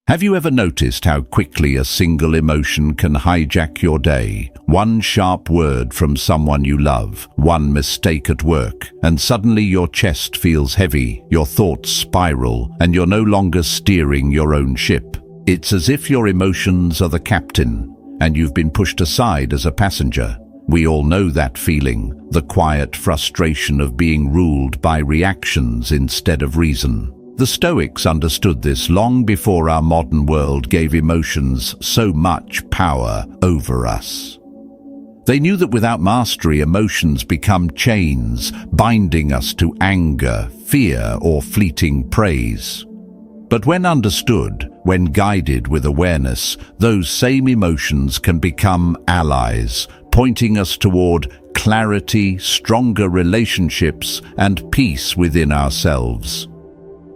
Have you ever noticed how quickly a single emotion can hijack your day? One sharp word from someone you love, one mistake at work, and suddenly your chest feels heavy, your thoughts spiral, and you're no longer steering your own ship. It's as if your emotions are the captain, and you've been pushed aside as a passenger. We all know that feeling, the quiet frustration of being ruled by reactions instead of reason. The Stoics understood this long before our modern world gave emotions so much power over us. They knew that without mastery, emotions become chains, binding us to anger, fear, or fleeting praise. But when understood, when guided with awareness, those same emotions can become allies, pointing us toward clarity, stronger relationships, and peace within ourselves.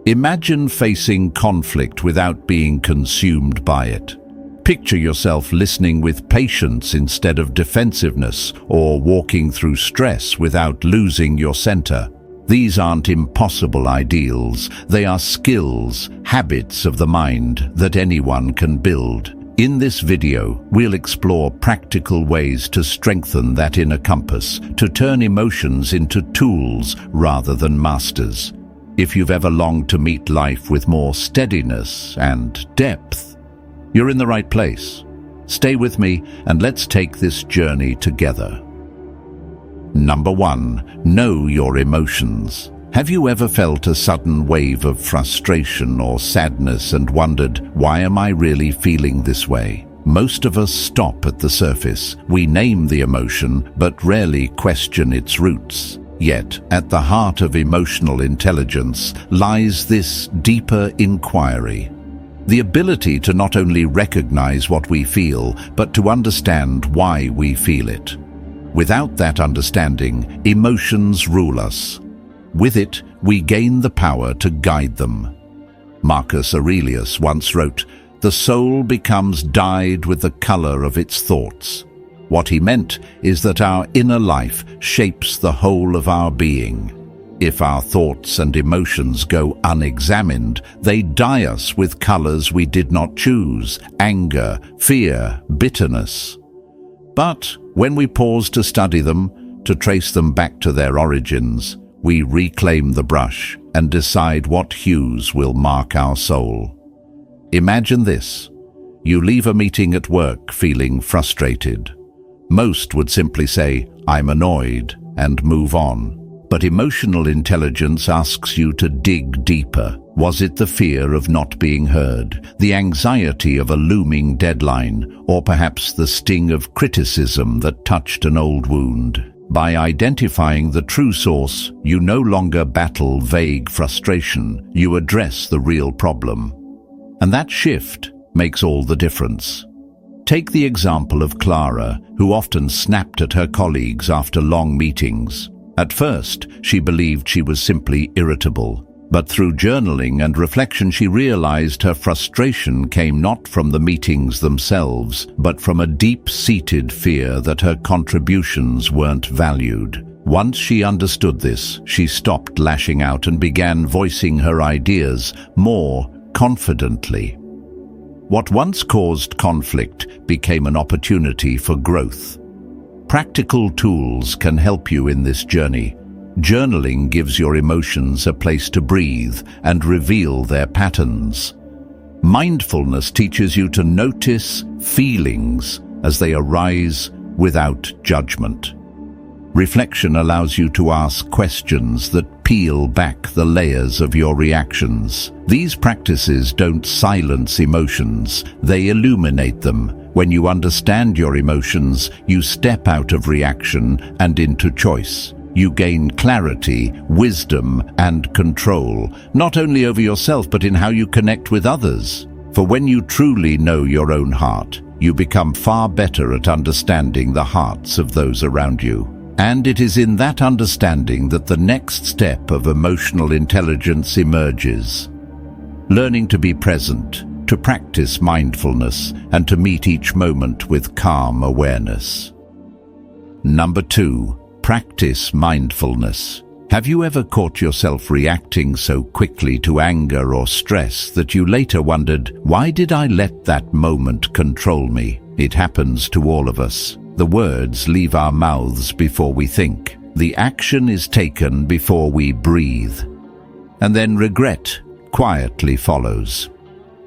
Imagine facing conflict without being consumed by it. Picture yourself listening with patience instead of defensiveness, or walking through stress without losing your center. These aren't impossible ideals, they are skills, habits of the mind that anyone can build. In this video, we'll explore practical ways to strengthen that inner compass, to turn emotions into tools rather than masters. If you've ever longed to meet life with more steadiness and depth, you're in the right place. Stay with me and let's take this journey together. Number 1, know your emotions. Have you ever felt a sudden wave of frustration or sadness and wondered, why am I really feeling this way? Most of us stop at the surface. We name the emotion, but rarely question its roots. Yet, at the heart of emotional intelligence lies this deeper inquiry. The ability to not only recognize what we feel, but to understand why we feel it. Without that understanding, emotions rule us. With it, we gain the power to guide them. Marcus Aurelius once wrote, "The soul becomes dyed with the color of its thoughts." What he meant is that our inner life shapes the whole of our being. If our thoughts and emotions go unexamined, they dye us with colors we did not choose: anger, fear, bitterness. But when we pause to study them, to trace them back to their origins, we reclaim the brush and decide what hues will mark our soul. Imagine this. You leave a meeting at work feeling frustrated. Most would simply say, "I'm annoyed," and move on. But emotional intelligence asks you to dig deeper. Was it the fear of not being heard, the anxiety of a looming deadline, or perhaps the sting of criticism that touched an old wound? By identifying the true source, you no longer battle vague frustration, you address the real problem. And that shift makes all the difference. Take the example of Clara, who often snapped at her colleagues after long meetings. At first, she believed she was simply irritable, but through journaling and reflection she realized her frustration came not from the meetings themselves, but from a deep-seated fear that her contributions weren't valued. Once she understood this, she stopped lashing out and began voicing her ideas more confidently. What once caused conflict became an opportunity for growth. Practical tools can help you in this journey. Journaling gives your emotions a place to breathe and reveal their patterns. Mindfulness teaches you to notice feelings as they arise without judgment. Reflection allows you to ask questions that peel back the layers of your reactions. These practices don't silence emotions, they illuminate them. When you understand your emotions, you step out of reaction and into choice. You gain clarity, wisdom, and control, not only over yourself but in how you connect with others. For when you truly know your own heart, you become far better at understanding the hearts of those around you. And it is in that understanding that the next step of emotional intelligence emerges. Learning to be present, to practice mindfulness, and to meet each moment with calm awareness. Number 2, practice mindfulness. Have you ever caught yourself reacting so quickly to anger or stress that you later wondered, why did I let that moment control me? It happens to all of us. The words leave our mouths before we think. The action is taken before we breathe. And then regret quietly follows.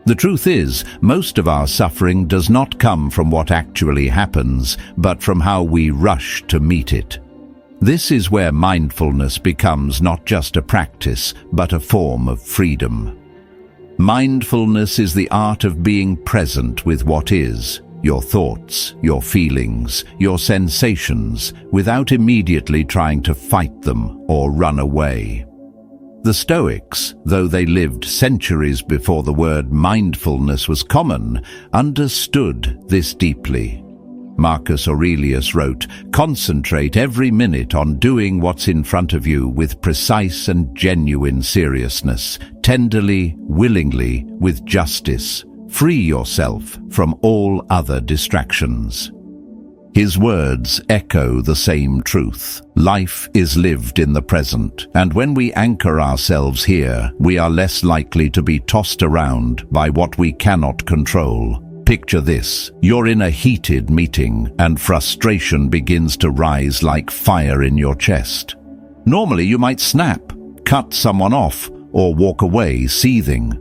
The truth is, most of our suffering does not come from what actually happens, but from how we rush to meet it. This is where mindfulness becomes not just a practice, but a form of freedom. Mindfulness is the art of being present with what is, your thoughts, your feelings, your sensations, without immediately trying to fight them or run away. The Stoics, though they lived centuries before the word mindfulness was common, understood this deeply. Marcus Aurelius wrote, "Concentrate every minute on doing what's in front of you with precise and genuine seriousness, tenderly, willingly, with justice. Free yourself from all other distractions." His words echo the same truth. Life is lived in the present, and when we anchor ourselves here, we are less likely to be tossed around by what we cannot control. Picture this. You're in a heated meeting, and frustration begins to rise like fire in your chest. Normally you might snap, cut someone off, or walk away seething.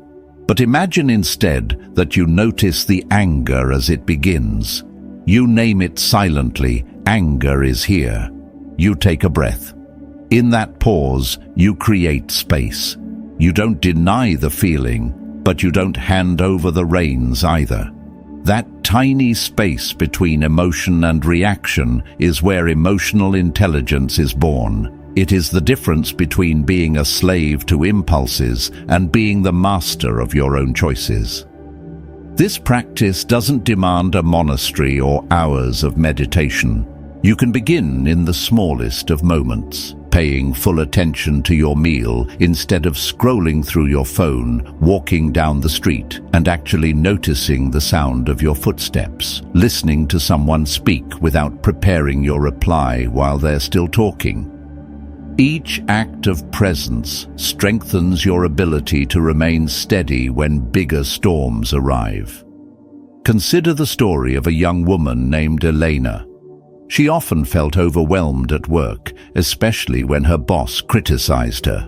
But imagine instead that you notice the anger as it begins. You name it silently. Anger is here. You take a breath. In that pause, you create space. You don't deny the feeling, but you don't hand over the reins either. That tiny space between emotion and reaction is where emotional intelligence is born. It is the difference between being a slave to impulses and being the master of your own choices. This practice doesn't demand a monastery or hours of meditation. You can begin in the smallest of moments, paying full attention to your meal instead of scrolling through your phone, walking down the street, and actually noticing the sound of your footsteps, listening to someone speak without preparing your reply while they're still talking. Each act of presence strengthens your ability to remain steady when bigger storms arrive. Consider the story of a young woman named Elena. She often felt overwhelmed at work, especially when her boss criticized her.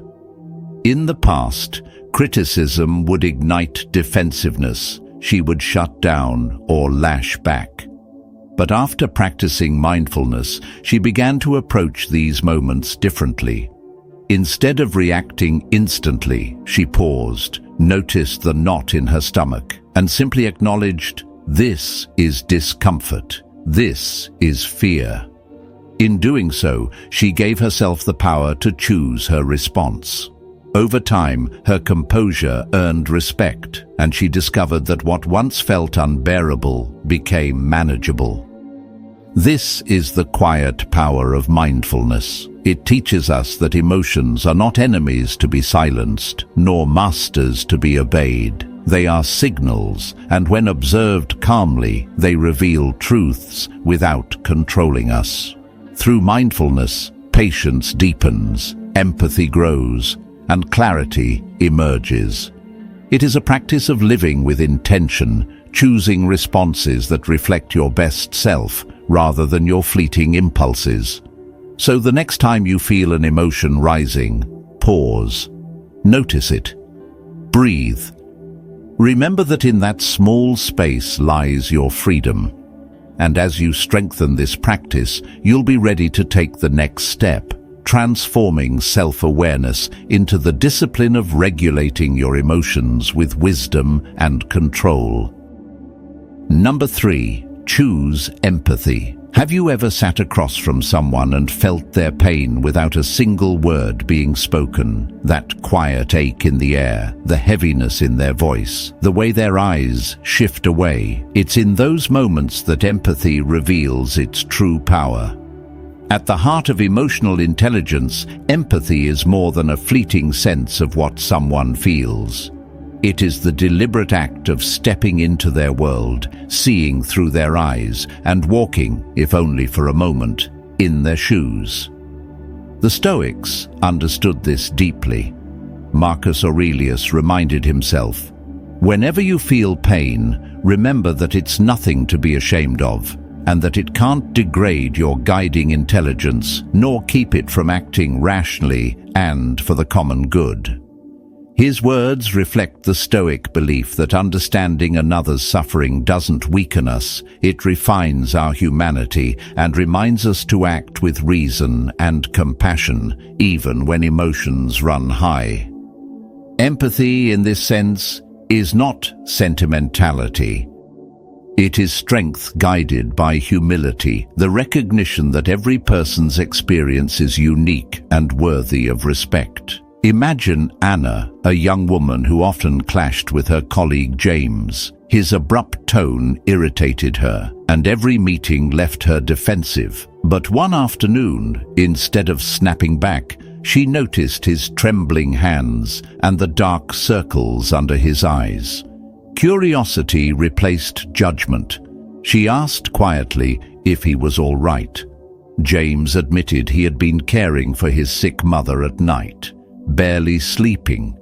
In the past, criticism would ignite defensiveness. She would shut down or lash back. But after practicing mindfulness, she began to approach these moments differently. Instead of reacting instantly, she paused, noticed the knot in her stomach, and simply acknowledged, "This is discomfort. This is fear." In doing so, she gave herself the power to choose her response. Over time, her composure earned respect, and she discovered that what once felt unbearable became manageable. This is the quiet power of mindfulness. It teaches us that emotions are not enemies to be silenced, nor masters to be obeyed. They are signals, and when observed calmly, they reveal truths without controlling us. Through mindfulness, patience deepens, empathy grows, and clarity emerges. It is a practice of living with intention, choosing responses that reflect your best self rather than your fleeting impulses. So the next time you feel an emotion rising, pause, notice it, breathe. Remember that in that small space lies your freedom. And as you strengthen this practice, you'll be ready to take the next step, transforming self-awareness into the discipline of regulating your emotions with wisdom and control. Number 3, choose empathy. Have you ever sat across from someone and felt their pain without a single word being spoken? That quiet ache in the air, the heaviness in their voice, the way their eyes shift away. It's in those moments that empathy reveals its true power. At the heart of emotional intelligence, empathy is more than a fleeting sense of what someone feels. It is the deliberate act of stepping into their world, seeing through their eyes, and walking, if only for a moment, in their shoes. The Stoics understood this deeply. Marcus Aurelius reminded himself, "Whenever you feel pain, remember that it's nothing to be ashamed of, and that it can't degrade your guiding intelligence, nor keep it from acting rationally and for the common good." His words reflect the Stoic belief that understanding another's suffering doesn't weaken us, it refines our humanity and reminds us to act with reason and compassion, even when emotions run high. Empathy, in this sense, is not sentimentality. It is strength guided by humility, the recognition that every person's experience is unique and worthy of respect. Imagine Anna, a young woman who often clashed with her colleague James. His abrupt tone irritated her, and every meeting left her defensive. But one afternoon, instead of snapping back, she noticed his trembling hands and the dark circles under his eyes. Curiosity replaced judgment. She asked quietly if he was all right. James admitted he had been caring for his sick mother at night, barely sleeping.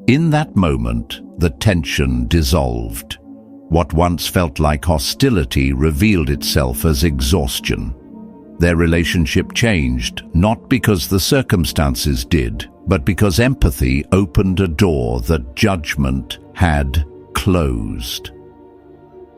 In that moment, the tension dissolved. What once felt like hostility revealed itself as exhaustion. Their relationship changed, not because the circumstances did, but because empathy opened a door that judgment had closed.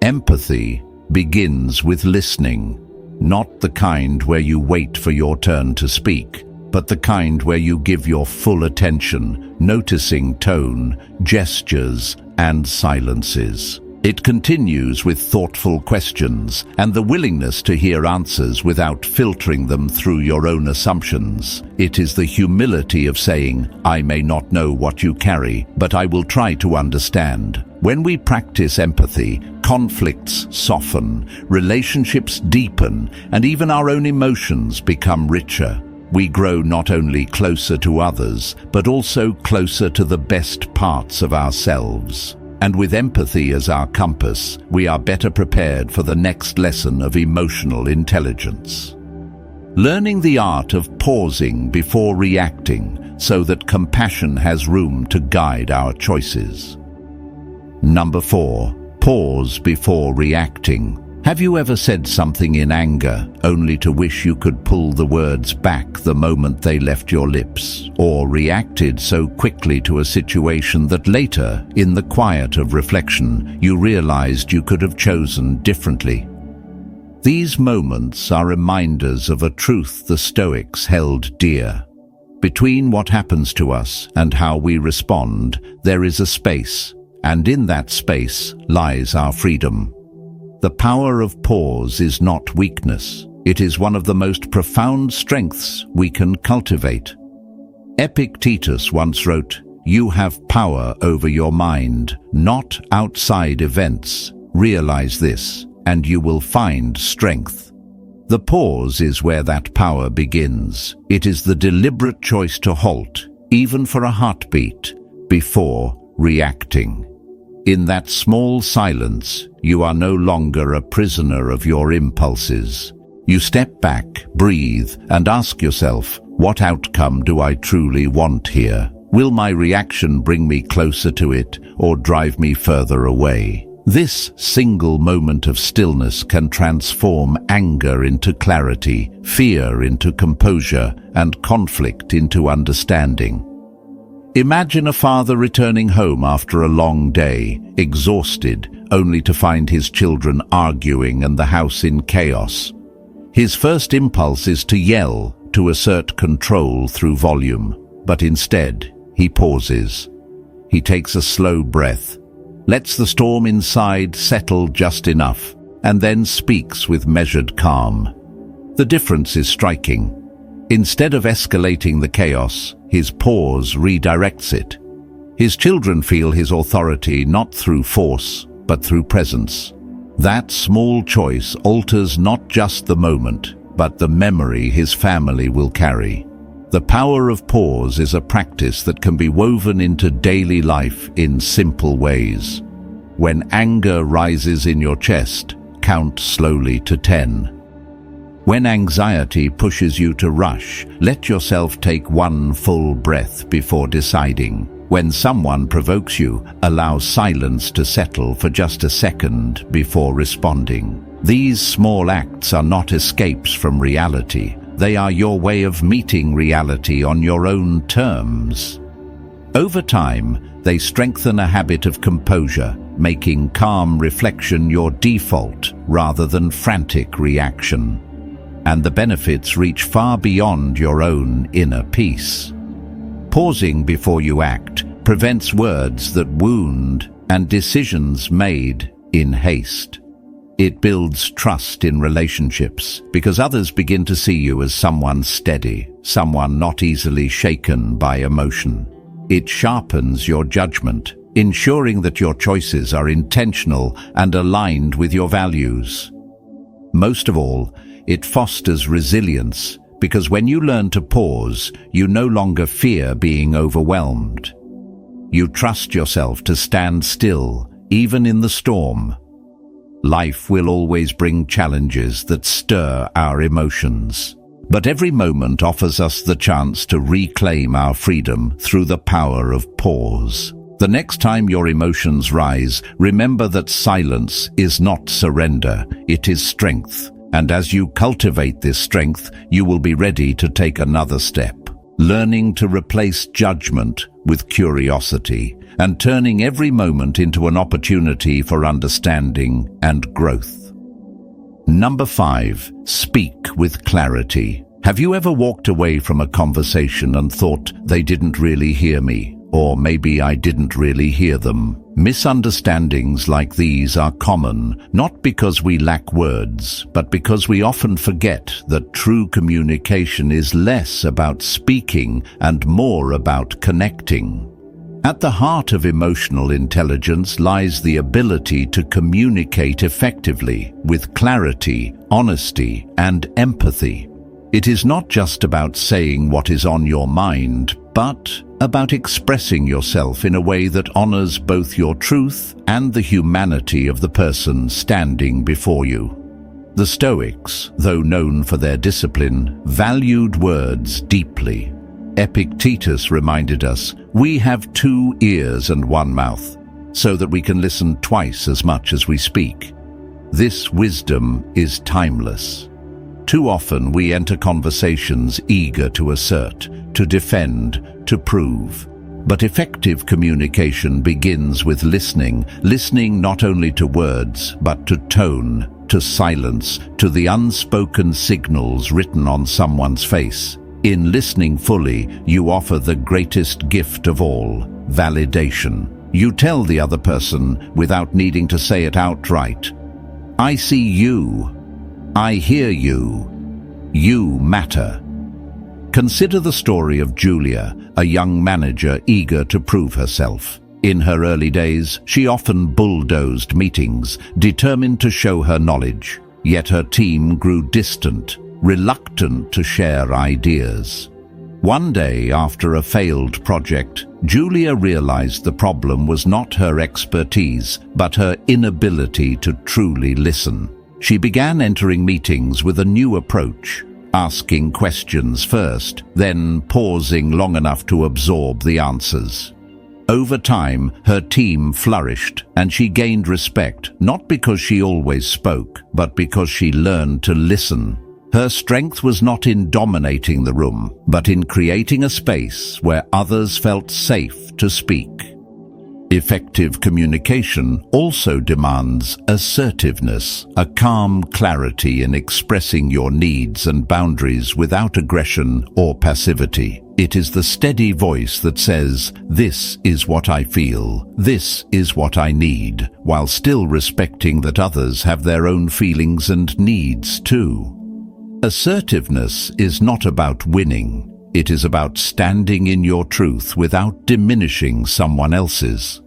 Empathy begins with listening, not the kind where you wait for your turn to speak, but the kind where you give your full attention, noticing tone, gestures, and silences. It continues with thoughtful questions and the willingness to hear answers without filtering them through your own assumptions. It is the humility of saying, "I may not know what you carry, but I will try to understand." When we practice empathy, conflicts soften, relationships deepen, and even our own emotions become richer. We grow not only closer to others, but also closer to the best parts of ourselves. And with empathy as our compass, we are better prepared for the next lesson of emotional intelligence. Learning the art of pausing before reacting so that compassion has room to guide our choices. Number 4. Pause before reacting. Have you ever said something in anger only to wish you could pull the words back the moment they left your lips, or reacted so quickly to a situation that later, in the quiet of reflection, you realized you could have chosen differently? These moments are reminders of a truth the Stoics held dear. Between what happens to us and how we respond, there is a space, and in that space lies our freedom. The power of pause is not weakness. It is one of the most profound strengths we can cultivate. Epictetus once wrote, "You have power over your mind, not outside events. Realize this, and you will find strength." The pause is where that power begins. It is the deliberate choice to halt, even for a heartbeat, before reacting. In that small silence, you are no longer a prisoner of your impulses. You step back, breathe, and ask yourself, what outcome do I truly want here? Will my reaction bring me closer to it or drive me further away? This single moment of stillness can transform anger into clarity, fear into composure, and conflict into understanding. Imagine a father returning home after a long day, exhausted, only to find his children arguing and the house in chaos. His first impulse is to yell, to assert control through volume, but instead, he pauses. He takes a slow breath, lets the storm inside settle just enough, and then speaks with measured calm. The difference is striking. Instead of escalating the chaos, his pause redirects it. His children feel his authority not through force, but through presence. That small choice alters not just the moment, but the memory his family will carry. The power of pause is a practice that can be woven into daily life in simple ways. When anger rises in your chest, count slowly to 10. When anxiety pushes you to rush, let yourself take one full breath before deciding. When someone provokes you, allow silence to settle for just a second before responding. These small acts are not escapes from reality. They are your way of meeting reality on your own terms. Over time, they strengthen a habit of composure, making calm reflection your default rather than frantic reaction. And the benefits reach far beyond your own inner peace. Pausing before you act prevents words that wound and decisions made in haste. It builds trust in relationships because others begin to see you as someone steady, someone not easily shaken by emotion. It sharpens your judgment, ensuring that your choices are intentional and aligned with your values. Most of all, it fosters resilience because when you learn to pause, you no longer fear being overwhelmed. You trust yourself to stand still, even in the storm. Life will always bring challenges that stir our emotions. But every moment offers us the chance to reclaim our freedom through the power of pause. The next time your emotions rise, remember that silence is not surrender, it is strength. And as you cultivate this strength, you will be ready to take another step, learning to replace judgment with curiosity and turning every moment into an opportunity for understanding and growth. Number 5, speak with clarity. Have you ever walked away from a conversation and thought, they didn't really hear me? Or maybe I didn't really hear them? Misunderstandings like these are common, not because we lack words, but because we often forget that true communication is less about speaking and more about connecting. At the heart of emotional intelligence lies the ability to communicate effectively, with clarity, honesty, and empathy. It is not just about saying what is on your mind, but about expressing yourself in a way that honors both your truth and the humanity of the person standing before you. The Stoics, though known for their discipline, valued words deeply. Epictetus reminded us, "We have 2 ears and 1 mouth, so that we can listen twice as much as we speak." This wisdom is timeless. Too often we enter conversations eager to assert, to defend, to prove. But effective communication begins with listening not only to words, but to tone, to silence, to the unspoken signals written on someone's face. In listening fully, you offer the greatest gift of all, validation. You tell the other person without needing to say it outright. I see you. I hear you. You matter. Consider the story of Julia, a young manager eager to prove herself. In her early days, she often bulldozed meetings, determined to show her knowledge. Yet her team grew distant, reluctant to share ideas. One day, after a failed project, Julia realized the problem was not her expertise, but her inability to truly listen. She began entering meetings with a new approach, asking questions first, then pausing long enough to absorb the answers. Over time, her team flourished, and she gained respect, not because she always spoke, but because she learned to listen. Her strength was not in dominating the room, but in creating a space where others felt safe to speak. Effective communication also demands assertiveness, a calm clarity in expressing your needs and boundaries without aggression or passivity. It is the steady voice that says, "This is what I feel, this is what I need," while still respecting that others have their own feelings and needs too. Assertiveness is not about winning. It is about standing in your truth without diminishing someone else's.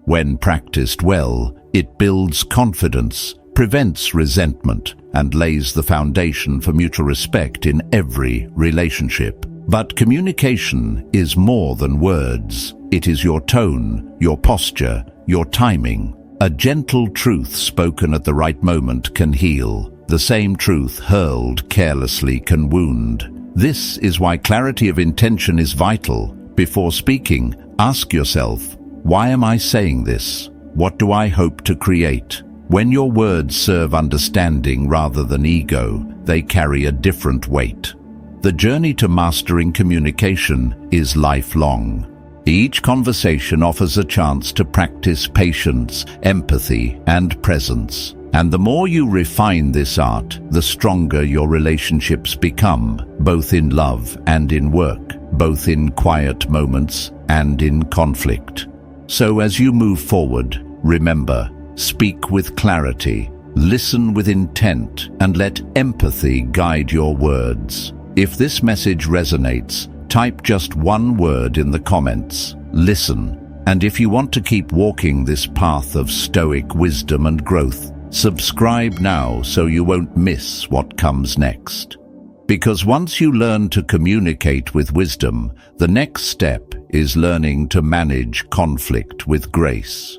When practiced well, it builds confidence, prevents resentment, and lays the foundation for mutual respect in every relationship. But communication is more than words. It is your tone, your posture, your timing. A gentle truth spoken at the right moment can heal, The same truth hurled carelessly can wound. This is why clarity of intention is vital. Before speaking, ask yourself, why am I saying this? What do I hope to create? When your words serve understanding rather than ego, they carry a different weight. The journey to mastering communication is lifelong. Each conversation offers a chance to practice patience, empathy, and presence. And the more you refine this art, the stronger your relationships become, both in love and in work, both in quiet moments and in conflict. So as you move forward, remember, speak with clarity, listen with intent, and let empathy guide your words. If this message resonates, type just one word in the comments, listen. And if you want to keep walking this path of Stoic wisdom and growth, subscribe now so you won't miss what comes next. Because once you learn to communicate with wisdom, the next step is learning to manage conflict with grace.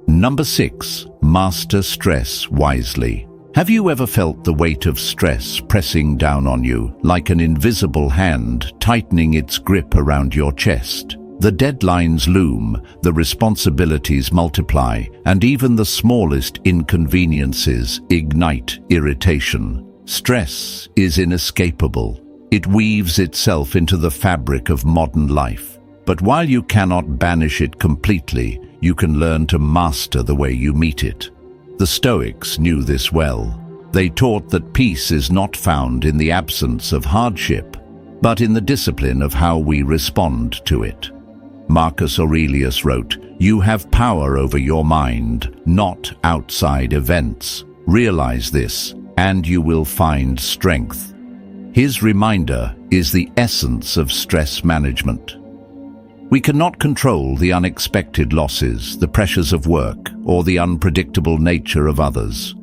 Number 6. Master stress wisely. Have you ever felt the weight of stress pressing down on you, like an invisible hand tightening its grip around your chest? The deadlines loom, the responsibilities multiply, and even the smallest inconveniences ignite irritation. Stress is inescapable. It weaves itself into the fabric of modern life. But while you cannot banish it completely, you can learn to master the way you meet it. The Stoics knew this well. They taught that peace is not found in the absence of hardship, but in the discipline of how we respond to it. Marcus Aurelius wrote, "You have power over your mind, not outside events. Realize this, and you will find strength." His reminder is the essence of stress management. We cannot control the unexpected losses, the pressures of work, or the unpredictable nature of others.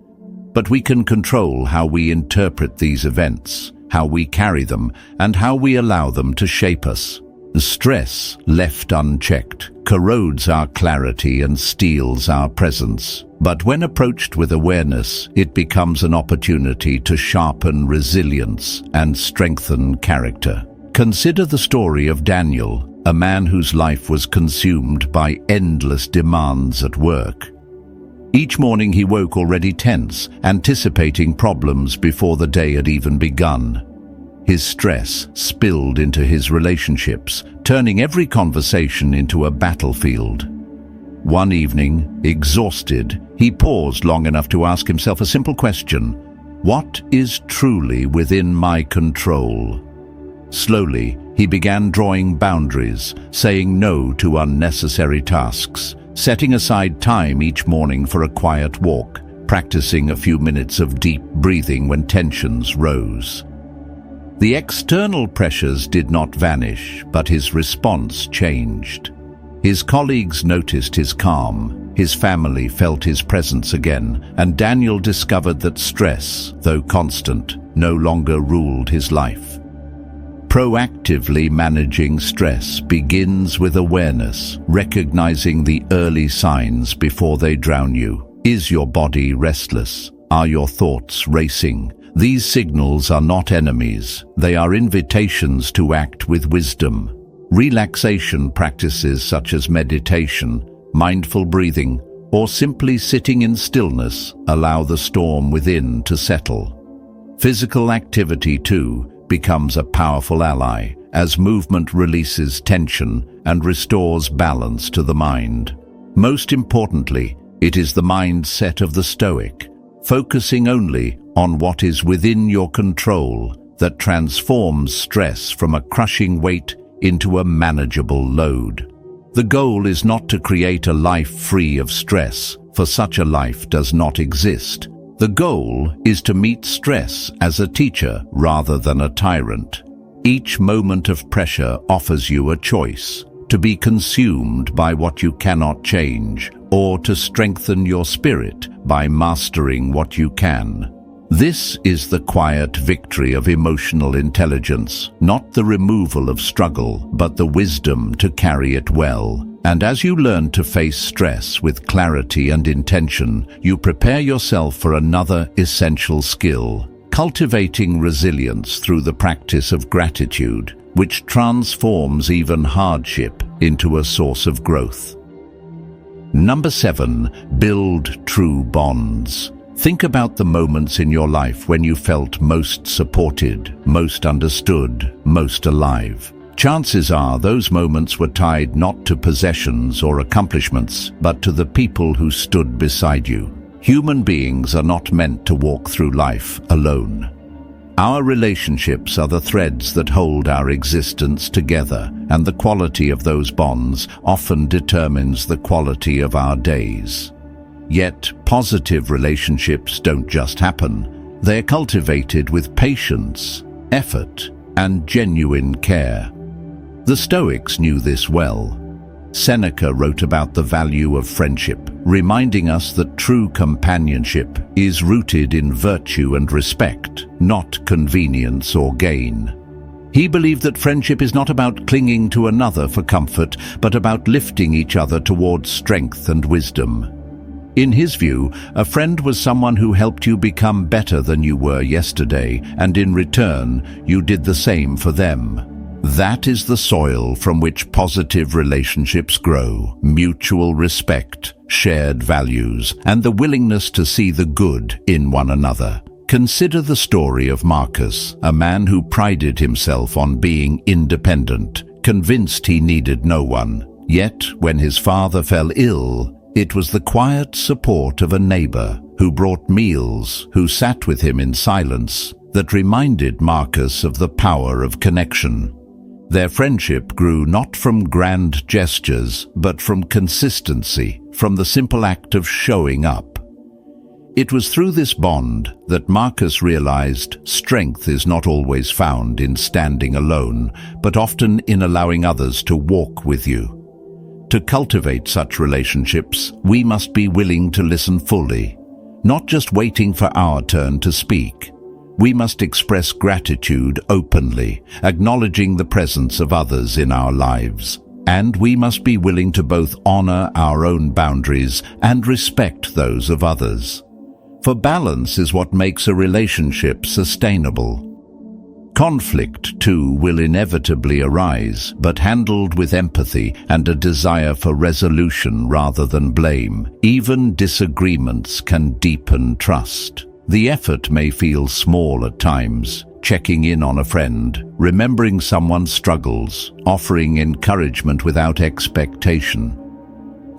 But we can control how we interpret these events, how we carry them, and how we allow them to shape us. Stress, left unchecked, corrodes our clarity and steals our presence. But when approached with awareness, it becomes an opportunity to sharpen resilience and strengthen character. Consider the story of Daniel, a man whose life was consumed by endless demands at work. Each morning he woke already tense, anticipating problems before the day had even begun. His stress spilled into his relationships, turning every conversation into a battlefield. One evening, exhausted, he paused long enough to ask himself a simple question: what is truly within my control? Slowly, he began drawing boundaries, saying no to unnecessary tasks, setting aside time each morning for a quiet walk, practicing a few minutes of deep breathing when tensions rose. The external pressures did not vanish, but his response changed. His colleagues noticed his calm, his family felt his presence again, and Daniel discovered that stress, though constant, no longer ruled his life. Proactively managing stress begins with awareness, recognizing the early signs before they drown you. Is your body restless? Are your thoughts racing? These signals are not enemies, they are invitations to act with wisdom. Relaxation practices such as meditation, mindful breathing, or simply sitting in stillness allow the storm within to settle. Physical activity, too, becomes a powerful ally as movement releases tension and restores balance to the mind. Most importantly, it is the mindset of the Stoic, focusing only on what is within your control, that transforms stress from a crushing weight into a manageable load. The goal is not to create a life free of stress, for such a life does not exist. The goal is to meet stress as a teacher rather than a tyrant. Each moment of pressure offers you a choice: to be consumed by what you cannot change, or to strengthen your spirit by mastering what you can. This is the quiet victory of emotional intelligence, not the removal of struggle, but the wisdom to carry it well. And as you learn to face stress with clarity and intention, you prepare yourself for another essential skill, cultivating resilience through the practice of gratitude, which transforms even hardship into a source of growth. Number 7, build true bonds. Think about the moments in your life when you felt most supported, most understood, most alive. Chances are those moments were tied not to possessions or accomplishments, but to the people who stood beside you. Human beings are not meant to walk through life alone. Our relationships are the threads that hold our existence together, and the quality of those bonds often determines the quality of our days. Yet, positive relationships don't just happen. They're cultivated with patience, effort, and genuine care. The Stoics knew this well. Seneca wrote about the value of friendship, reminding us that true companionship is rooted in virtue and respect, not convenience or gain. He believed that friendship is not about clinging to another for comfort, but about lifting each other towards strength and wisdom. In his view, a friend was someone who helped you become better than you were yesterday, and in return, you did the same for them. That is the soil from which positive relationships grow: mutual respect, shared values, and the willingness to see the good in one another. Consider the story of Marcus, a man who prided himself on being independent, convinced he needed no one. Yet, when his father fell ill, it was the quiet support of a neighbor who brought meals, who sat with him in silence, that reminded Marcus of the power of connection. Their friendship grew not from grand gestures, but from consistency, from the simple act of showing up. It was through this bond that Marcus realized strength is not always found in standing alone, but often in allowing others to walk with you. To cultivate such relationships, we must be willing to listen fully, not just waiting for our turn to speak. We must express gratitude openly, acknowledging the presence of others in our lives. And we must be willing to both honor our own boundaries and respect those of others. For balance is what makes a relationship sustainable. Conflict, too, will inevitably arise, but handled with empathy and a desire for resolution rather than blame, even disagreements can deepen trust. The effort may feel small at times, checking in on a friend, remembering someone's struggles, offering encouragement without expectation.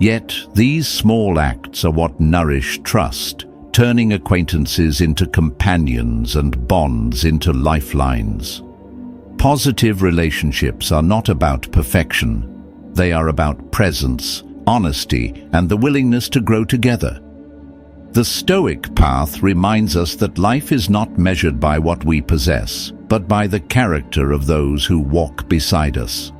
Yet, these small acts are what nourish trust, turning acquaintances into companions and bonds into lifelines. Positive relationships are not about perfection. They are about presence, honesty, and the willingness to grow together. The Stoic path reminds us that life is not measured by what we possess, but by the character of those who walk beside us.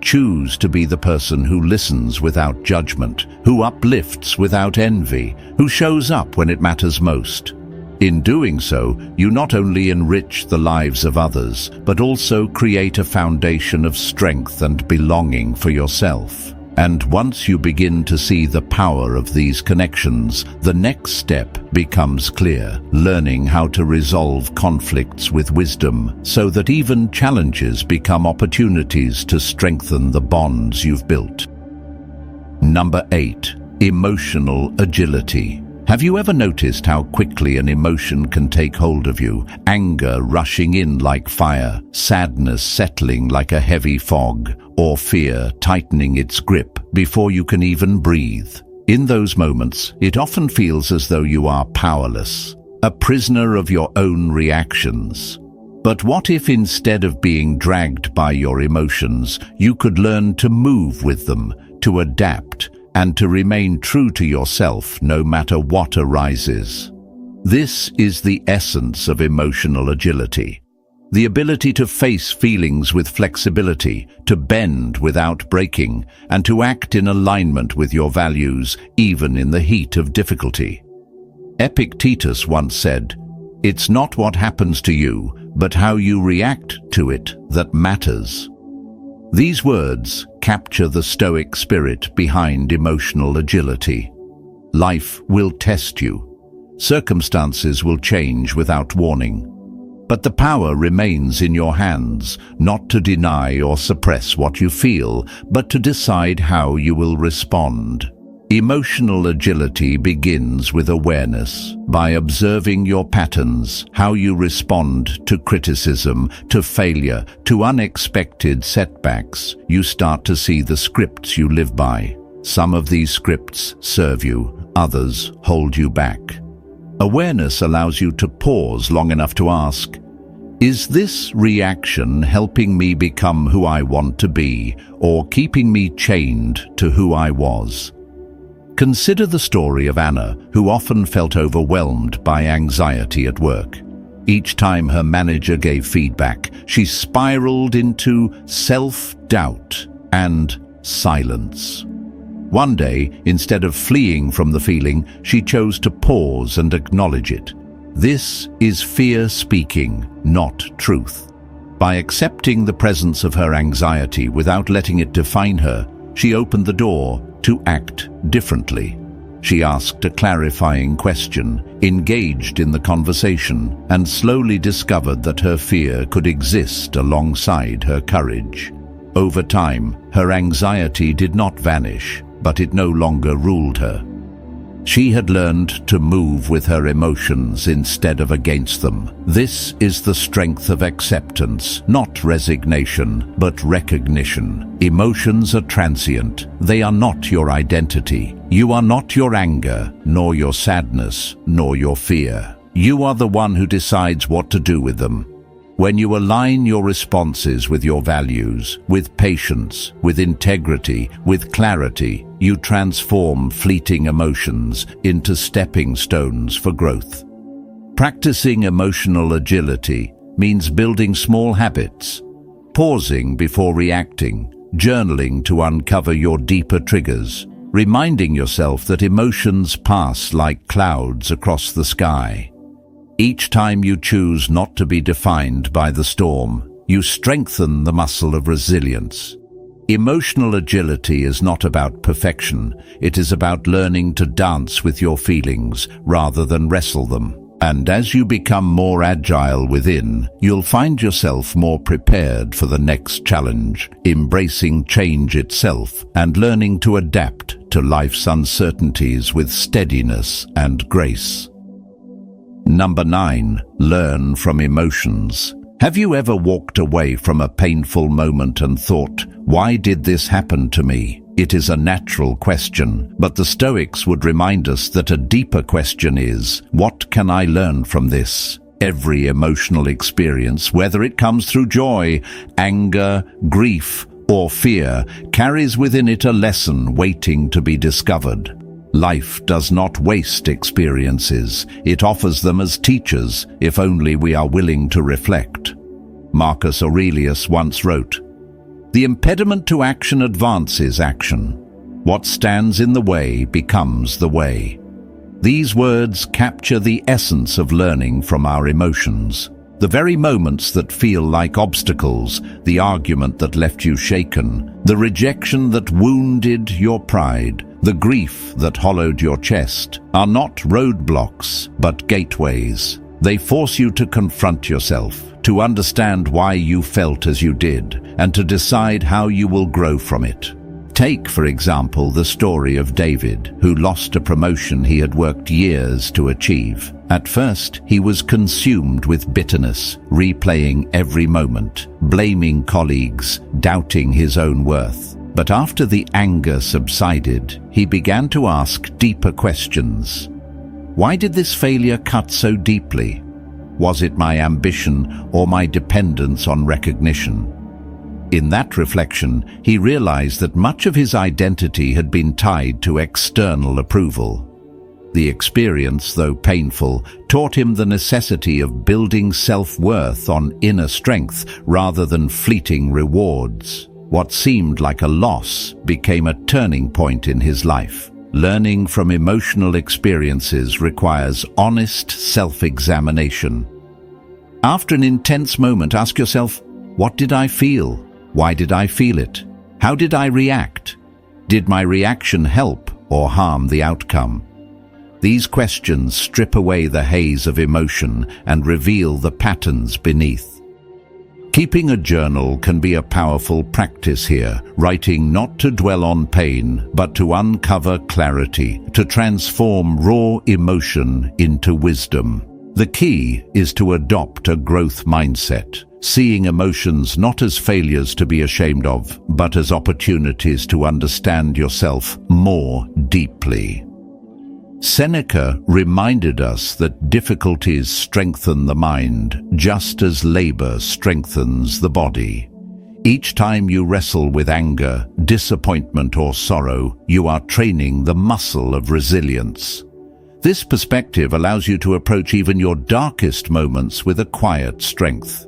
Choose to be the person who listens without judgment, who uplifts without envy, who shows up when it matters most. In doing so, you not only enrich the lives of others, but also create a foundation of strength and belonging for yourself. And once you begin to see the power of these connections, the next step becomes clear, learning how to resolve conflicts with wisdom, so that even challenges become opportunities to strengthen the bonds you've built. Number 8. Emotional agility. Have you ever noticed how quickly an emotion can take hold of you? Anger rushing in like fire, sadness settling like a heavy fog, or fear tightening its grip before you can even breathe. In those moments, it often feels as though you are powerless, a prisoner of your own reactions. But what if instead of being dragged by your emotions, you could learn to move with them, to adapt, and to remain true to yourself no matter what arises? This is the essence of emotional agility. The ability to face feelings with flexibility, to bend without breaking, and to act in alignment with your values, even in the heat of difficulty. Epictetus once said, It's not what happens to you, but how you react to it that matters. These words capture the Stoic spirit behind emotional agility. Life will test you. Circumstances will change without warning. But the power remains in your hands, not to deny or suppress what you feel, but to decide how you will respond. Emotional agility begins with awareness. By observing your patterns, how you respond to criticism, to failure, to unexpected setbacks, you start to see the scripts you live by. Some of these scripts serve you, others hold you back. Awareness allows you to pause long enough to ask, is this reaction helping me become who I want to be, or keeping me chained to who I was? Consider the story of Anna, who often felt overwhelmed by anxiety at work. Each time her manager gave feedback, she spiraled into self-doubt and silence. One day, instead of fleeing from the feeling, she chose to pause and acknowledge it. This is fear speaking, not truth. By accepting the presence of her anxiety without letting it define her, she opened the door to act differently. She asked a clarifying question, engaged in the conversation, and slowly discovered that her fear could exist alongside her courage. Over time, her anxiety did not vanish, but it no longer ruled her. She had learned to move with her emotions instead of against them. This is the strength of acceptance, not resignation, but recognition. Emotions are transient. They are not your identity. You are not your anger, nor your sadness, nor your fear. You are the one who decides what to do with them. When you align your responses with your values, with patience, with integrity, with clarity, you transform fleeting emotions into stepping stones for growth. Practicing emotional agility means building small habits, pausing before reacting, journaling to uncover your deeper triggers, reminding yourself that emotions pass like clouds across the sky. Each time you choose not to be defined by the storm, you strengthen the muscle of resilience. Emotional agility is not about perfection. It is about learning to dance with your feelings rather than wrestle them. And as you become more agile within, you'll find yourself more prepared for the next challenge, embracing change itself and learning to adapt to life's uncertainties with steadiness and grace. Number 9. Learn from emotions. Have you ever walked away from a painful moment and thought, why did this happen to me? It is a natural question, but the Stoics would remind us that a deeper question is, what can I learn from this? Every emotional experience, whether it comes through joy, anger, grief, or fear, carries within it a lesson waiting to be discovered. Life does not waste experiences. It offers them as teachers, if only we are willing to reflect. Marcus Aurelius once wrote, "The impediment to action advances action. What stands in the way becomes the way." These words capture the essence of learning from our emotions. The very moments that feel like obstacles, the argument that left you shaken, the rejection that wounded your pride, the grief that hollowed your chest, are not roadblocks, but gateways. They force you to confront yourself, to understand why you felt as you did, and to decide how you will grow from it. Take, for example, the story of David, who lost a promotion he had worked years to achieve. At first, he was consumed with bitterness, replaying every moment, blaming colleagues, doubting his own worth. But after the anger subsided, he began to ask deeper questions. Why did this failure cut so deeply? Was it my ambition or my dependence on recognition? In that reflection, he realized that much of his identity had been tied to external approval. The experience, though painful, taught him the necessity of building self-worth on inner strength rather than fleeting rewards. What seemed like a loss became a turning point in his life. Learning from emotional experiences requires honest self-examination. After an intense moment, ask yourself, what did I feel? Why did I feel it? How did I react? Did my reaction help or harm the outcome? These questions strip away the haze of emotion and reveal the patterns beneath. Keeping a journal can be a powerful practice here, writing not to dwell on pain, but to uncover clarity, to transform raw emotion into wisdom. The key is to adopt a growth mindset, seeing emotions not as failures to be ashamed of, but as opportunities to understand yourself more deeply. Seneca reminded us that difficulties strengthen the mind, just as labor strengthens the body. Each time you wrestle with anger, disappointment, or sorrow, you are training the muscle of resilience. This perspective allows you to approach even your darkest moments with a quiet strength.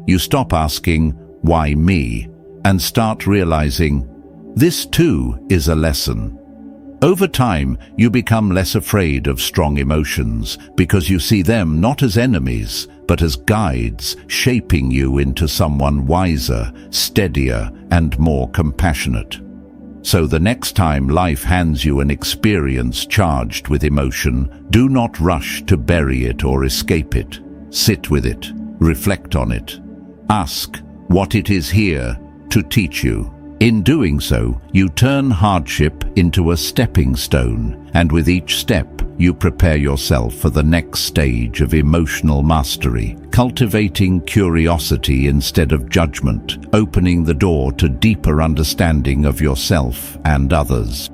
You stop asking, "Why me?" and start realizing, "This too is a lesson." Over time, you become less afraid of strong emotions because you see them not as enemies, but as guides, shaping you into someone wiser, steadier, and more compassionate. So the next time life hands you an experience charged with emotion, do not rush to bury it or escape it. Sit with it, reflect on it. Ask what it is here to teach you. In doing so, you turn hardship into a stepping stone, and with each step, you prepare yourself for the next stage of emotional mastery, cultivating curiosity instead of judgment, opening the door to deeper understanding of yourself and others.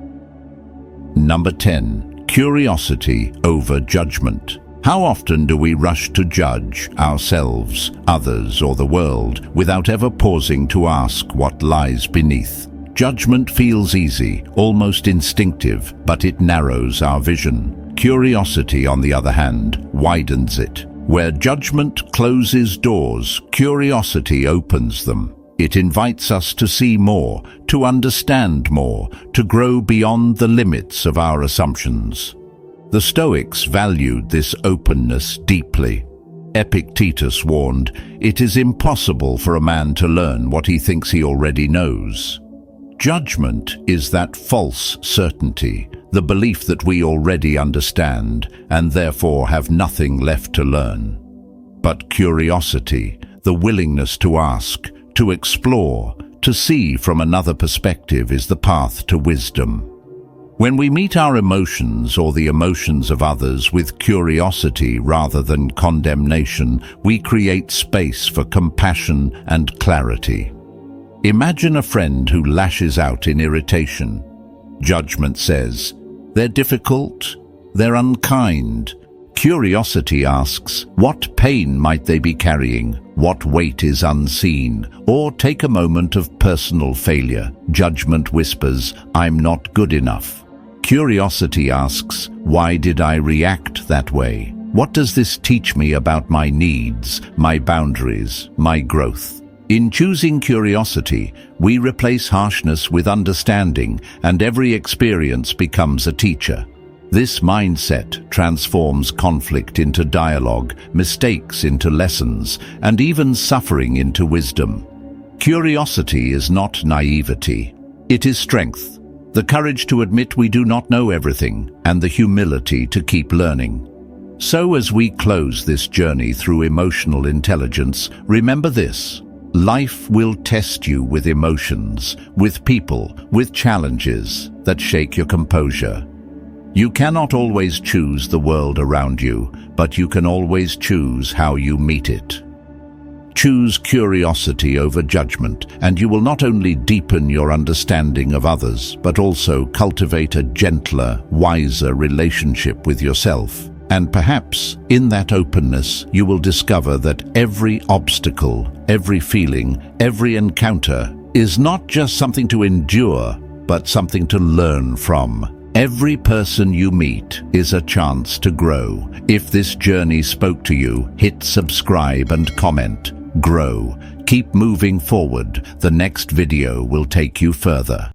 Number 10. Curiosity over judgment. How often do we rush to judge ourselves, others, or the world without ever pausing to ask what lies beneath? Judgment feels easy, almost instinctive, but it narrows our vision. Curiosity, on the other hand, widens it. Where judgment closes doors, curiosity opens them. It invites us to see more, to understand more, to grow beyond the limits of our assumptions. The Stoics valued this openness deeply. Epictetus warned, "It is impossible for a man to learn what he thinks he already knows." Judgment is that false certainty, the belief that we already understand and therefore have nothing left to learn. But curiosity, the willingness to ask, to explore, to see from another perspective, is the path to wisdom. When we meet our emotions or the emotions of others with curiosity rather than condemnation, we create space for compassion and clarity. Imagine a friend who lashes out in irritation. Judgment says, "They're difficult, they're unkind." Curiosity asks, what pain might they be carrying? What weight is unseen? Or take a moment of personal failure. Judgment whispers, "I'm not good enough." Curiosity asks, why did I react that way? What does this teach me about my needs, my boundaries, my growth? In choosing curiosity, we replace harshness with understanding, and every experience becomes a teacher. This mindset transforms conflict into dialogue, mistakes into lessons, and even suffering into wisdom. Curiosity is not naivety. It is strength. The courage to admit we do not know everything, and the humility to keep learning. So as we close this journey through emotional intelligence, remember this: life will test you with emotions, with people, with challenges that shake your composure. You cannot always choose the world around you, but you can always choose how you meet it. Choose curiosity over judgment, and you will not only deepen your understanding of others, but also cultivate a gentler, wiser relationship with yourself. And perhaps, in that openness, you will discover that every obstacle, every feeling, every encounter is not just something to endure, but something to learn from. Every person you meet is a chance to grow. If this journey spoke to you, hit subscribe and comment. Grow. Keep moving forward. The next video will take you further.